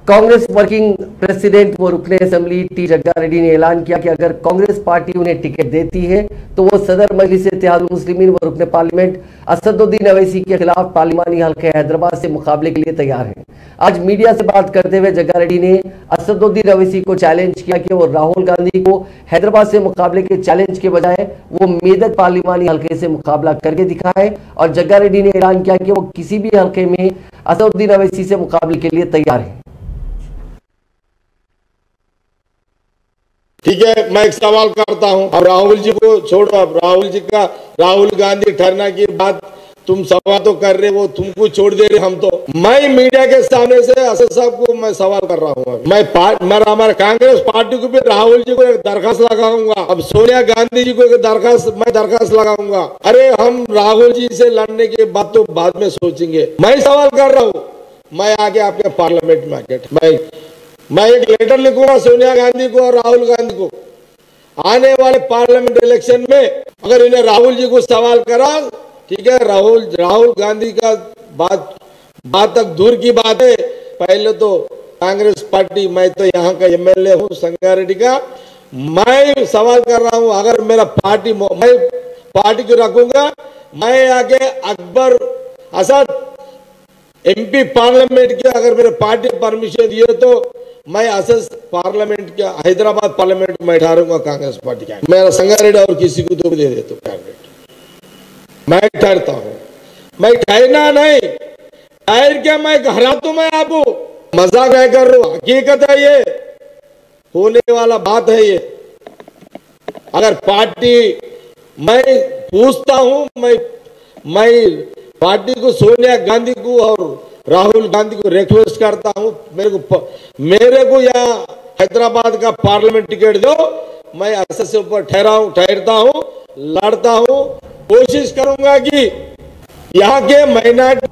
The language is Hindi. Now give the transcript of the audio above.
कांग्रेस वर्किंग प्रेसिडेंट व रुकने असेंबली टी जग्गा रेड्डी ने ऐलान किया कि अगर कांग्रेस पार्टी उन्हें टिकट देती है तो वो सदर मजलिस इत्तेहादुल मुस्लिमीन व रुकने पार्लियामेंट असदुद्दीन अवैसी के खिलाफ पार्लिमानी हल्के हैदराबाद से मुकाबले के लिए तैयार हैं। आज मीडिया से बात करते हुए जग्गा रेड्डी ने असदुद्दीन अवैसी को चैलेंज किया कि वो राहुल गांधी को हैदराबाद से मुकाबले के चैलेंज के बजाय वो मेदक पार्लिमानी हल्के से मुकाबला करके दिखाए। और जग्गा रेड्डी ने ऐलान किया कि वो किसी भी हल्के में असदुद्दीन अवैसी से मुकाबले के लिए तैयार है। ठीक है, मैं एक सवाल करता हूं। अब राहुल जी को छोड़ो, अब राहुल गांधी ठहरना की बात तुम सवाल तो कर रहे हो, तुमको छोड़ दे रहे हम तो। मैं मीडिया के सामने से असद साहब को मैं सवाल कर रहा हूं। मैं हमारे कांग्रेस पार्टी को भी राहुल जी को एक दरखास्त लगाऊंगा। अब सोनिया गांधी जी को एक दरखास्त लगाऊंगा। अरे हम राहुल जी से लड़ने की बात तो बाद में सोचेंगे। मैं सवाल कर रहा हूँ, मैं आगे आपके पार्लियामेंट में मैं एक लेटर लिखूंगा सोनिया गांधी को और राहुल गांधी को। आने वाले पार्लियामेंट इलेक्शन में अगर इन्हें राहुल जी को सवाल करा, ठीक है, राहुल गांधी का बात तक दूर की बात है। पहले तो कांग्रेस पार्टी, मैं तो यहाँ का एमएलए हूँ संगारेड्डी का, मैं सवाल कर रहा हूँ, अगर मेरा मैं पार्टी को रखूंगा, मैं आगे अकबर असद एमपी पार्लियामेंट के अगर मेरे पार्टी परमिशन दिए तो मैं असद पार्लियामेंट के हैदराबाद पार्लियामेंट में ठहरूंगा कांग्रेस पार्टी का। मेरा संगारेड्डी और किसी को तो दे देता कैंडिडेट। मैं ठहरता हूं, मैं ठहरना नहीं, ठहर के मैं हरा तो मैं आपको मजाक है कर रहा हूं, हकीकत है, ये होने वाला बात है। ये अगर पार्टी, मैं पूछता हूं, मैं पार्टी को, सोनिया गांधी को और राहुल गांधी को रिक्वेस्ट करता हूं, मेरे को यहाँ हैदराबाद का पार्लियामेंट टिकट दो। मैं असद से ऊपर ठहरता हूं, लड़ता हूं, कोशिश करूंगा कि यहाँ के माइनॉरिटी